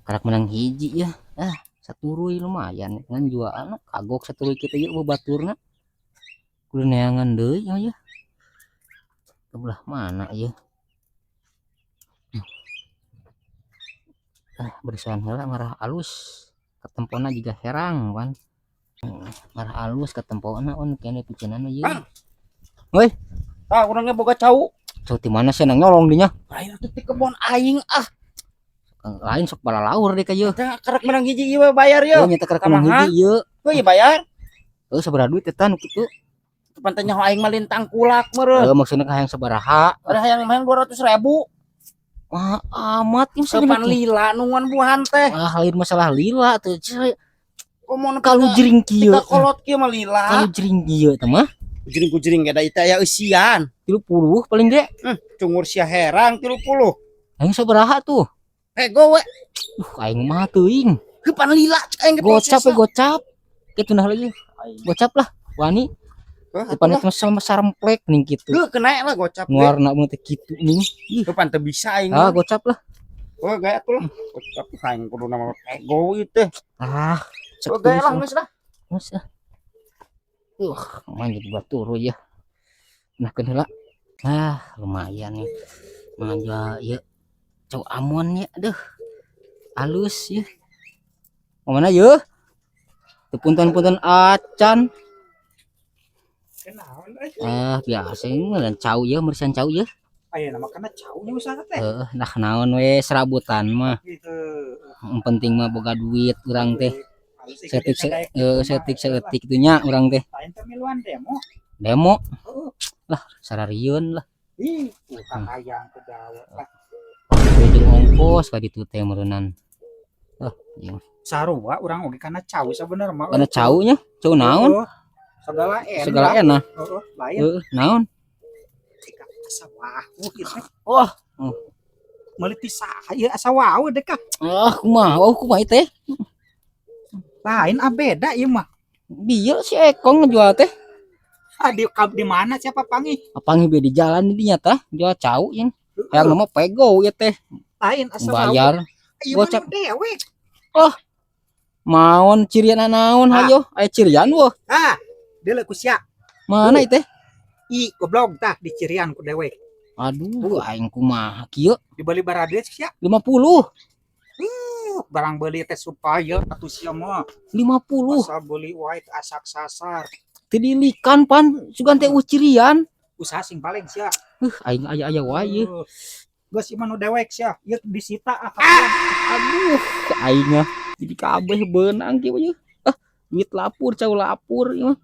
karak menang hiji ya. Saturuy lumayan ngan jualan kagok saturuy kita yuk baturna. Kudu neangan deui ya. Kebelah mana ya? Berisan heula ngarah alus. Ketempona juga herang kan. Ngarah alus ketempona on kene picenana ieu. Woi, Urangnya boga cau. cau di mana sih nang nyolong dinya? Lain atuh ti kebon aing Lain sok bala laur deh kayu. Tah karek menang hiji ieu bayar Oh, yeuh. nyata karek menang hiji ieu. Heuh bayar. Sabaraha duit teh tan kitu? Pantenya aing mah lintang kulak meureun. Maksudna hayang sabaraha? Ada hayang mah 200.000. Wah, amat ieu Sepan lila nungan buahan teh. Lain masalah lila tuh. Komo Kalau jering kieu. Kita kolot kieu mah lila. Kalau jering kieu teh mah Jering geda ita aya eusian. 30 paling ge. Cungur sia herang 30. Hayang sabaraha tuh? Pego we. Aing mah teuing. Kepan lila aing Gocap. Kitu nah lagi. Gocap lah, wani. Depan itu sama saremplek ning kitu. Kena lah gocap. Warna mun teh kitu ning. Depan teu bisa aing. Gocap lah. Oh, gaya tuh lah. Gocap aing kudu nama pego ieu teh. Gaya lah geus dah. Geus ah. Manjat batur ya. Nah keun heula. Lumayan nih. Manja ieu. Cau amon ya, aduh. Halus ya. Mana yeuh? Teu punten-punten acan. Kenaon Biasa ini dan cau ya, merisan cau ya. Aya nama kana caunya usaha teh. Nah naon we serabutan mah. Yang penting mah boga duit urang teh. Setik itunya urang teh. Lain teh miluan demo. Demo. Lah sararieun lah. Hayang ke dawa. Jeung ongkos ka ditu teh meureunnan. Ieu. Sarua urang oge kana cau sabenerna mah. Kana cau nya? Cau naon? Segala enak. Lain. Naon? Sawah kitu. Meuli ti saha ieu asa wau deh ka. Kumaha teh? Lain beda ieu mah. Bieu si Ekong ngejual teh. Di mana siapa pangi? Pangi be di jalan di dinya tah, jual cau yang nama pego ya teh. Lain asa bayar. Gocap dewe. Maon cirian naon hayo? Aya cirian weuh. Deuleu ku sia. Mana ieu teh? Goblok tah di cirian ku dewe. Aduh, aing kumaha kieu? Dibeli baradeus sia. 50. Barang beli teh supaya atuh sia mah 50. asal beli white asak sasar. Teu dilikan pan sugan teh cirian. Usaha sing paling sia. Aing aya wae. Geus ieu mah nu dewek sia. Ieu disita Aduh, aing mah jadi kabeh beunang kieu. Duit lapur, cau lapur ieu mah.